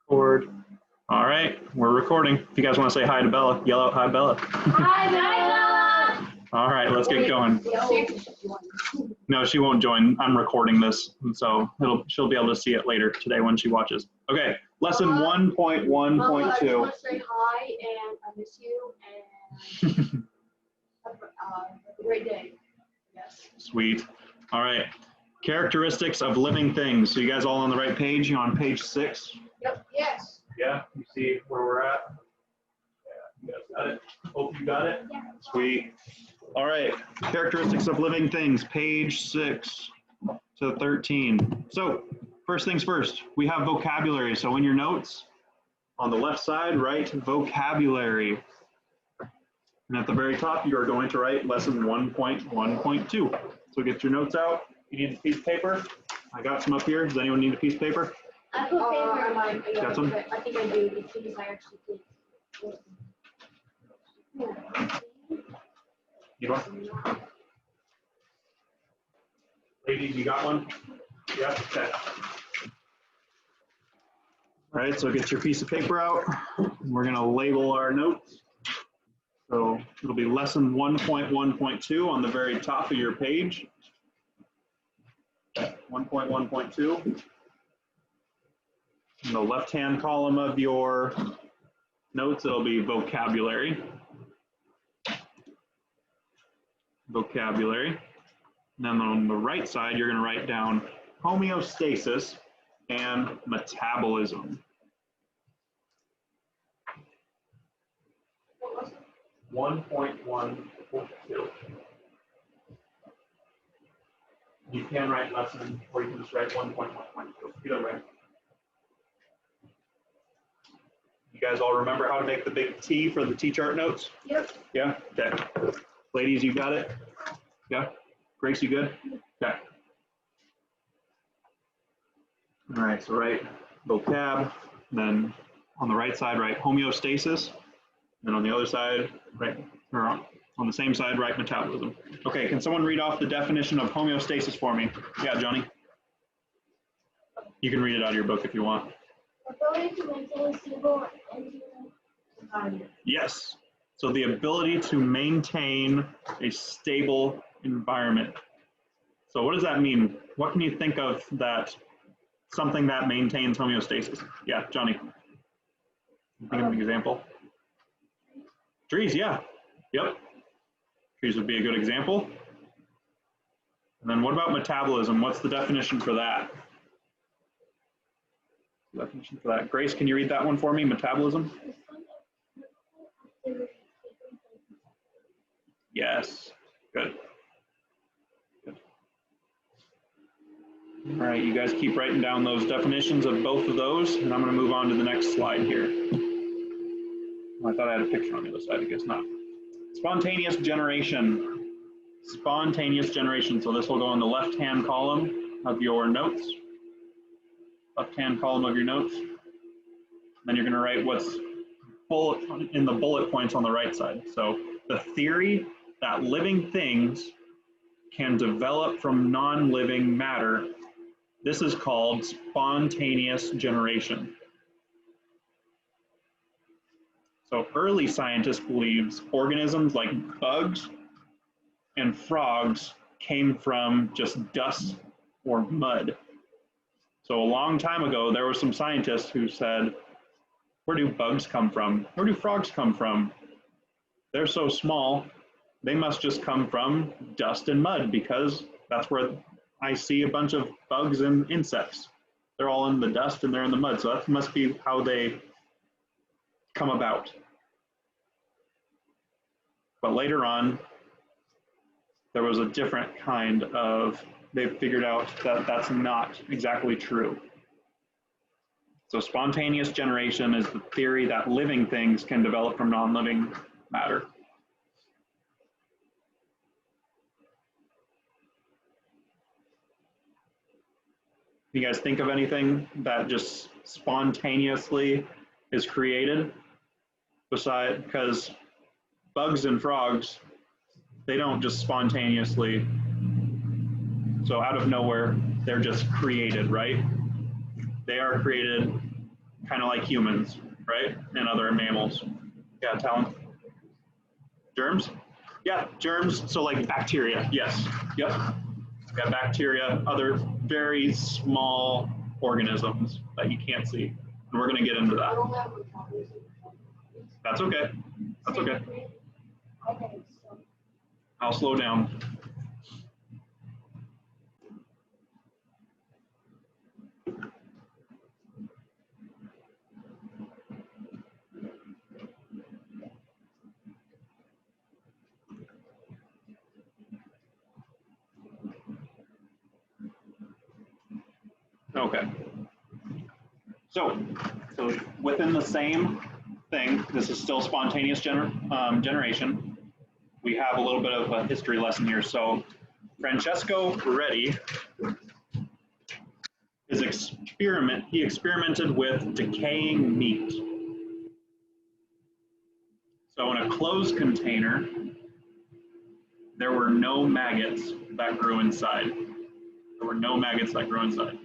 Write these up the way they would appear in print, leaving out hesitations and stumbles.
Record. All right, we're recording. If you guys want to say hi to Bella, yell out hi, Bella. Hi, Bella. All right, let's get going. No, she won't join. I'm recording this, and so she'll be able to see it later today when she watches. Okay, lesson 1.1.2. I just want to say hi, and I miss you, and have a great day. Yes. Sweet. All right, characteristics of living things. So you guys all on the right page? You on page 6? Yep. Yes. Yeah, you see where we're at? Yeah, you guys got it? Hope you got it? Yeah. Sweet. All right, characteristics of living things, page 6 to 13. So first things first, we have vocabulary. So in your notes, on the left side, write vocabulary. And at the very top, you are going to write lesson 1.1.2. So get your notes out. You need a piece of paper? I got some up here. Does anyone need a piece of paper? I put paper in mine. Got some? I think I do because I actually did. You want? Ladies, you got one? Yeah, okay. All right, so get your piece of paper out. We're gonna label our notes. So it'll be lesson 1.1.2 on the very top of your page. 1.1.2. In the left-hand column of your notes, it'll be vocabulary. Vocabulary. And then on the right side, you're going to write down homeostasis and metabolism. 1.1.2. You can write lesson, or you can just write 1.1.2. Either way. You guys all remember how to make the big T for the T-chart notes? Yep. Yeah? Okay. Ladies, you got it? Yeah? Grace, you good? Okay. All right, so write vocab, then on the right side, write homeostasis, then on the other side, write, or on the same side, write metabolism. Okay, can someone read off the definition of homeostasis for me? Yeah, Johnny? You can read it out of your book if you want. Ability to maintain stable environment. Yes. So the ability to maintain a stable environment. So what does that mean? What can you think of that, something that maintains homeostasis? Yeah, Johnny. Think of an example. Trees, yeah. Yep. Trees would be a good example. And then what about metabolism? What's the definition for that? Definition for that. Grace, can you read that one for me? Metabolism? Yes. Good. Good. All right, you guys keep writing down those definitions of both of those, and I'm going to move on to the next slide here. I thought I had a picture on the other side, I guess not. Spontaneous generation. Spontaneous generation. So this will go in the left-hand column of your notes. Left-hand column of your notes. Then you're going to write what's in the bullet points on the right side. So the theory that living things can develop from non-living matter, this is called spontaneous generation. So early scientists believed organisms like bugs and frogs came from just dust or mud. So a long time ago, there were some scientists who said, where do bugs come from? Where do frogs come from? They're so small, they must just come from dust and mud, because that's where I see a bunch of bugs and insects. They're all in the dust and they're in the mud. So that must be how they come about. But later on, there was a different kind of, they figured out that that's not exactly true. So spontaneous generation is the theory that living things can develop from non-living matter. You guys think of anything that just spontaneously is created? Besides, because bugs and frogs, they don't just spontaneously, so out of nowhere, they're just created, right? They are created kind of like humans, right? And other mammals. Yeah, Talon. Germs? Yeah, germs. So like bacteria. Yes. Yep. Yeah, bacteria, other very small organisms that you can't see. And we're going to get into I that. don't have vocabulary. That's okay. That's okay. Okay, so I'll slow down. Okay. So within the same thing, this is still spontaneous generation. We have a little bit of a history lesson here. So Francesco Redi, he experimented with decaying meat. So in a closed container, there were no maggots that grew inside. There were no maggots that grew inside.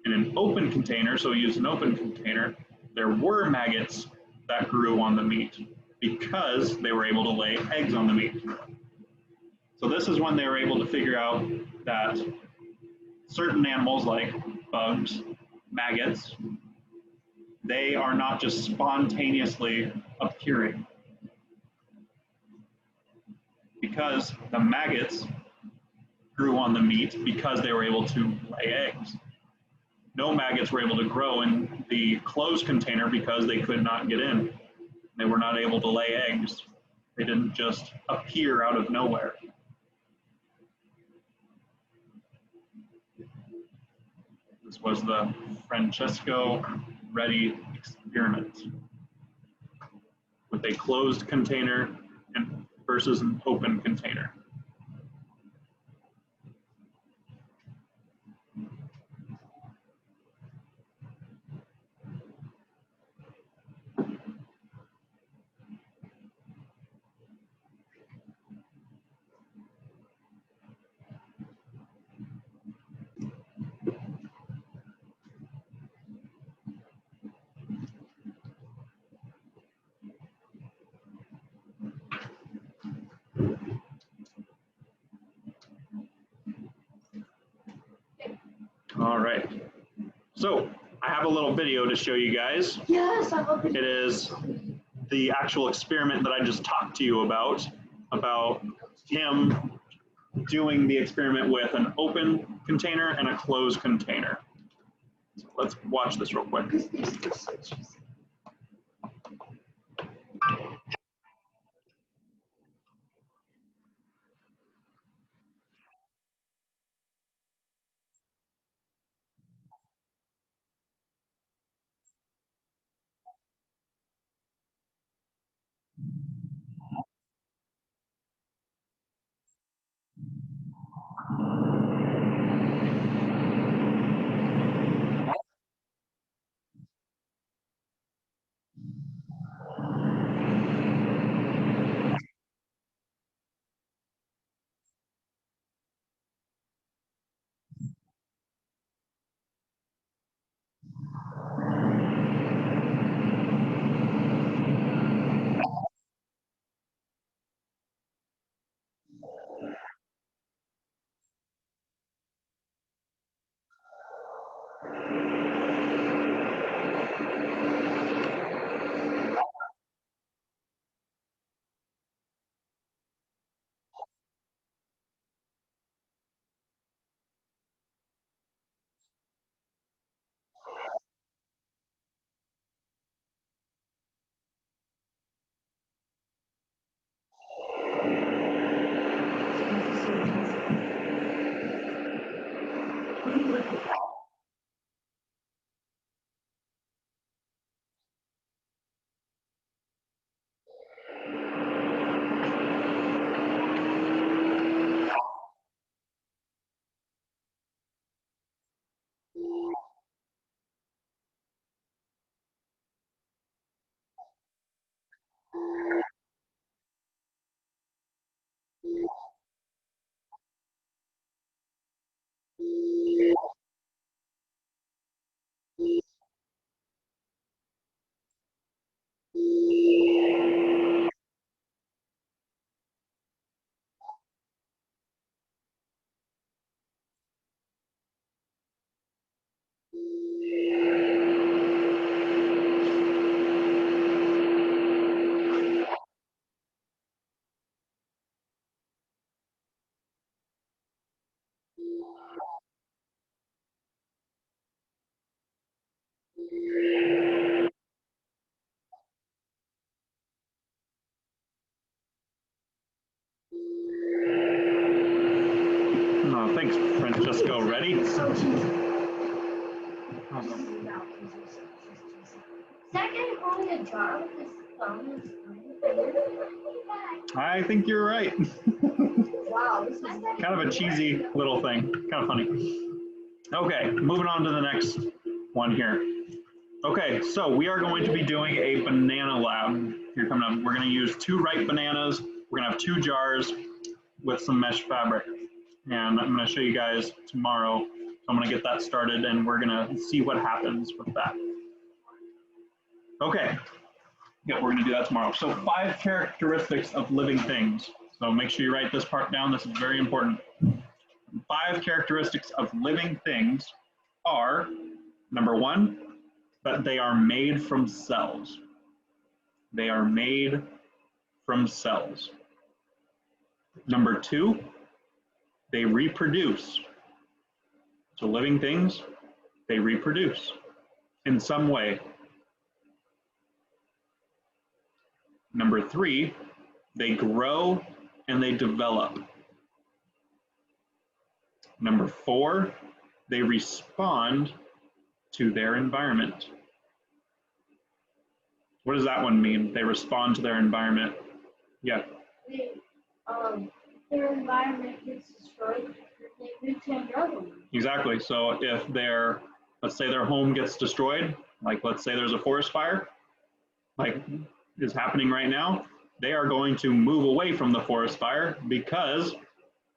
In an open container, so we used an open container, there were maggots that grew on the meat because they were able to lay eggs on the meat. So this is when they were able to figure out that certain animals like bugs, maggots, they are not just spontaneously appearing. Because the maggots grew on the meat because they were able to lay eggs. No maggots were able to grow in the closed container because they could not get in. They were not able to lay eggs. They didn't just appear out of nowhere. This was the Francesco Redi experiment with a closed container versus an open container. All right. So I have a little video to show you guys. yes, I love it. It is the actual experiment that I just talked to you about him doing the experiment with an open container and a closed container. So let's watch this real quick. Thanks, Francesco. Ready? So cheesy. Awesome. Second, holding a jar with his thumb is I think you're right. wow, this is Kind of a cheesy little thing. Kind of funny. Okay, moving on to the next one here. Okay, so we are going to be doing a banana lab here coming up. We're going to use 2 ripe bananas. We're going to have 2 jars with some mesh fabric. And I'm going to show you guys tomorrow. So I'm going to get that started and we're going to see what happens with that. Okay, yeah, we're going to do that tomorrow. So 5 characteristics of living things. So make sure you write this part down. This is very important. 5 characteristics of living things are, number 1, that they are made from cells. They are made from cells. Number 2, they reproduce. So living things, they reproduce in some way. Number 3, they grow and they develop. Number 4, they respond to their environment. What does that one mean? They respond to their environment. Yeah. Their environment gets destroyed, they move to another one. Exactly. So if let's say their home gets destroyed, like let's say there's a forest fire, like is happening right now, they are going to move away from the forest fire because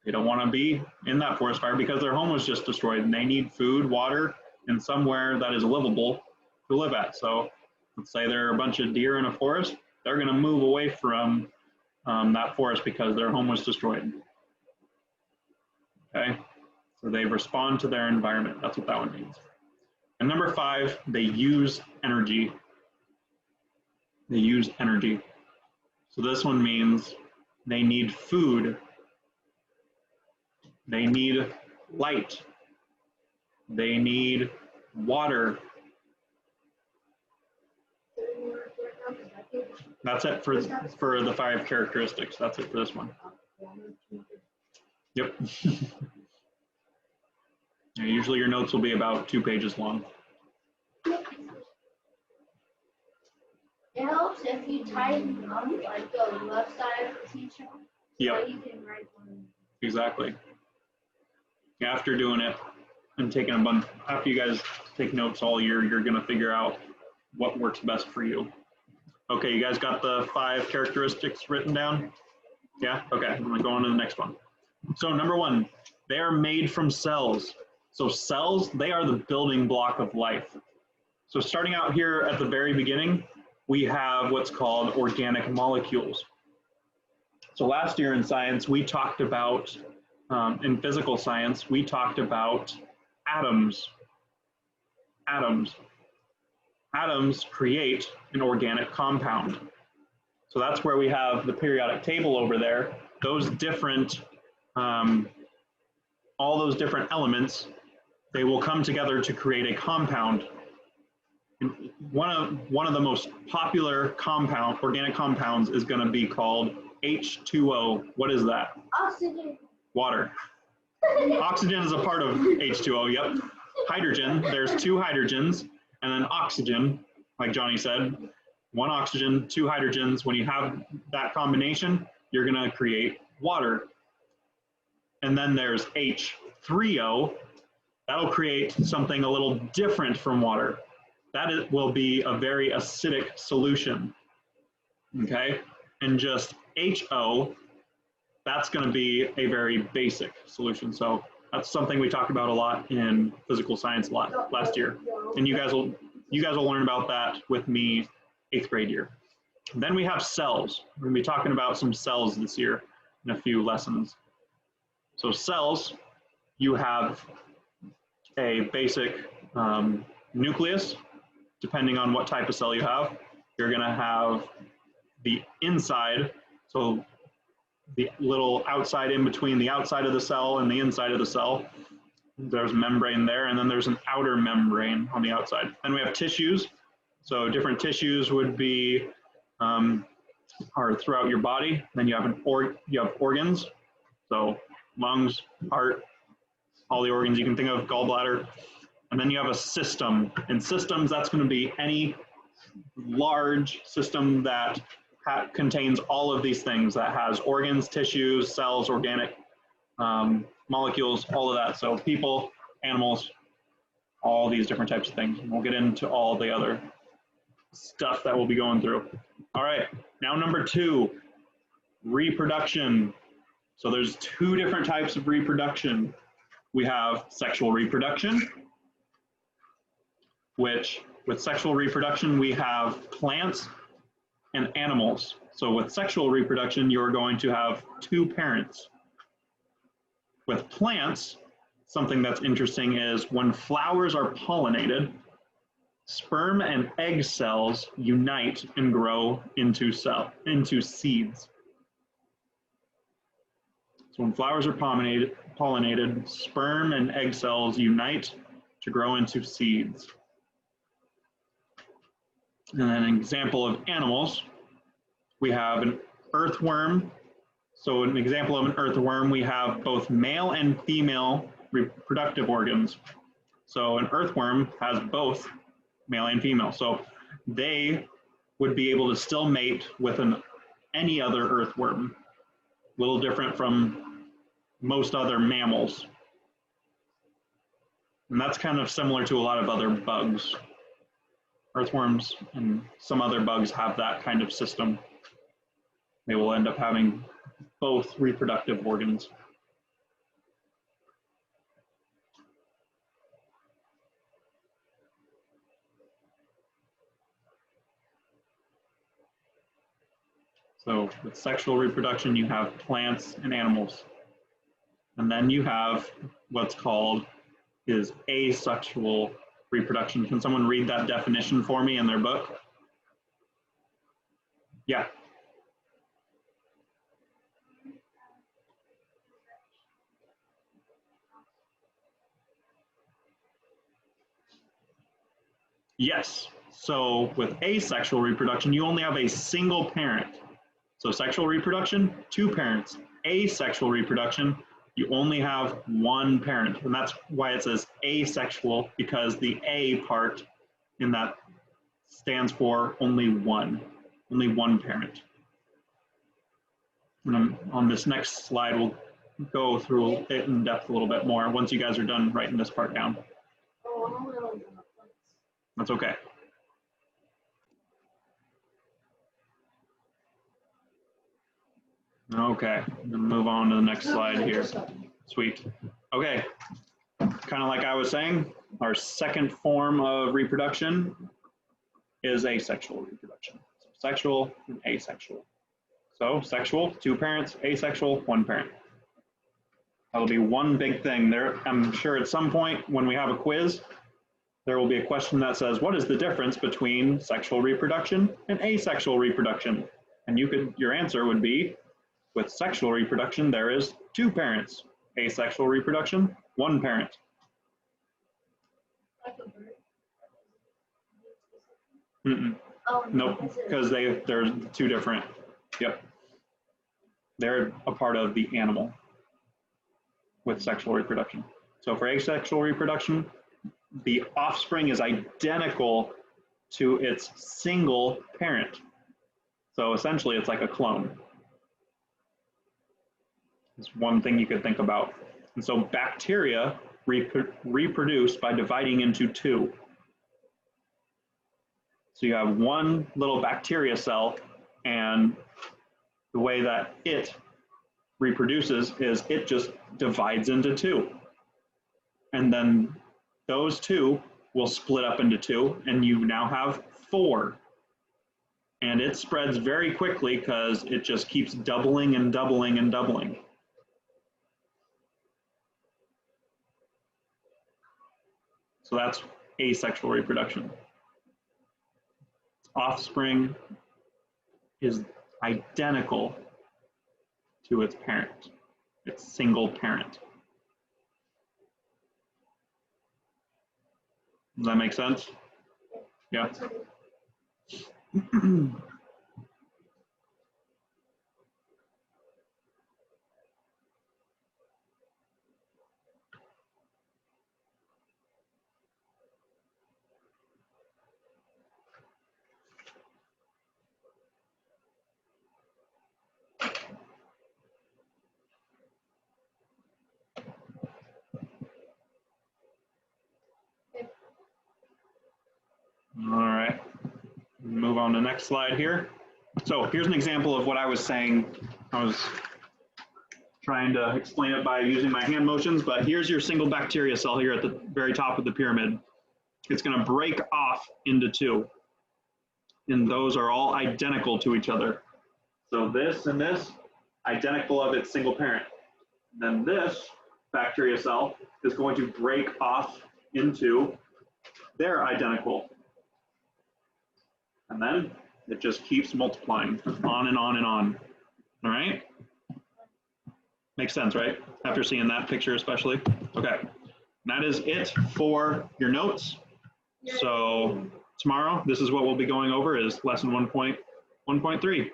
they don't want to be in that forest fire because their home was just destroyed and they need food, water, and somewhere that is livable to live at. So let's say there are a bunch of deer in a forest, they're going to move away from that forest because their home was destroyed. Okay, so they respond to their environment. That's what that one means. And number 5, they use energy. They use energy. So this one means they need food. They need light. They need water. That's it for the 5 characteristics. That's it for this one. Yep. Yeah, usually your notes will be about 2 pages long. It helps if you tighten up like the left side of the teacher. Yep. So you can write one. Exactly. After doing it and taking after you guys take notes all year, you're going to figure out what works best for you. Okay, you guys got the 5 characteristics written down? Yeah? Okay, I'm going to go on to the next one. So number 1, they are made from cells. So cells, they are the building block of life. So starting out here at the very beginning, we have what's called organic molecules. So last year in science, we talked about, in physical science, we talked about atoms. Atoms. Atoms create an organic compound. So that's where we have the periodic table over there. Those different, all those different elements, they will come together to create a compound. And one of the most popular organic compounds is going to be called H2O. What is that? Oxygen. Water. Oxygen is a part of H2O, yep. Hydrogen, there's 2 hydrogens, and then oxygen, like Johnny said, 1 oxygen, 2 hydrogens. When you have that combination, you're going to create water. And then there's H3O. That'll create something a little different from water. That will be a very acidic solution, okay? And just HO, that's going to be a very basic solution. So that's something we talked about a lot in physical science last year. And you guys will learn about that with me 8th grade year. And then we have cells. We're going to be talking about some cells this year in a few lessons. So cells, you have a basic nucleus. Depending on what type of cell you have, you're going to have the inside, so the little outside in between the outside of the cell and the inside of the cell. There's a membrane there, and then there's an outer membrane on the outside. Then we have tissues. So different tissues would be are throughout your body. Then you have you have organs, so lungs, heart, all the organs you can think of, gallbladder. And then you have a system. In systems, that's going to be any large system that contains all of these things, that has organs, tissues, cells, organic molecules, all of that. So people, animals, all these different types of things. And we'll get into all the other stuff that we'll be going through. All right, now number 2, reproduction. So there's 2 different types of reproduction. We have sexual reproduction, which with sexual reproduction, we have plants and animals. So with sexual reproduction, you're going to have 2 parents. With plants, something that's interesting is when flowers are pollinated, sperm and egg cells unite and grow into seeds. So when flowers are pollinated, sperm and egg cells unite to grow into seeds. And then an example of animals, we have an earthworm. So an example of an earthworm, we have both male and female reproductive organs. So an earthworm has both male and female. So they would be able to still mate with any other earthworm. A little different from most other mammals. And that's kind of similar to a lot of other bugs. Earthworms and some other bugs have that kind of system. They will end up having both reproductive organs. So with sexual reproduction, you have plants and animals. And then you have what's called is asexual reproduction. Can someone read that definition for me in their book? Yeah. Yes. So with asexual reproduction, you only have a single parent. So sexual reproduction, 2 parents. Asexual reproduction, you only have 1 parent. And that's why it says asexual, because the A part in that stands for only one parent. And on this next slide, we'll go through it in depth a little bit more once you guys are done writing this part down. That's okay. Okay, I'm gonna move on to the next slide here. Sweet. Okay, kind of like I was saying, our second form of reproduction is asexual reproduction. So sexual and asexual. So sexual, 2 parents, asexual, 1 parent. That'll be one big thing there. I'm sure at some point when we have a quiz, there will be a question that says, what is the difference between sexual reproduction and asexual reproduction? And your answer would be, with sexual reproduction, there is 2 parents. Asexual reproduction, 1 parent. Nope, because they're 2 different. Yep. They're a part of the animal with sexual reproduction. So for asexual reproduction, the offspring is identical to its single parent. So essentially, it's like a clone. It's one thing you could think about. And so bacteria reproduce by dividing into 2. So you have one little bacteria cell, and the way that it reproduces is it just divides into 2. And then those 2 will split up into 2, and you now have 4. And it spreads very quickly because it just keeps doubling and doubling and doubling. So that's asexual reproduction. Offspring is identical to its parent, its single parent. Does that make sense? Yeah. on to the next slide here. So here's an example of what I was saying. I was trying to explain it by using my hand motions, but here's your single bacteria cell here at the very top of the pyramid. It's going to break off into two, and those are all identical to each other. So this and this, identical of its single parent. And then this bacteria cell is going to break off into their identical. And then it just keeps multiplying on and on and on. All right? Makes sense, right? After seeing that picture especially. Okay, and that is it for your notes. So tomorrow, this is what we'll be going over is lesson 1.1.3.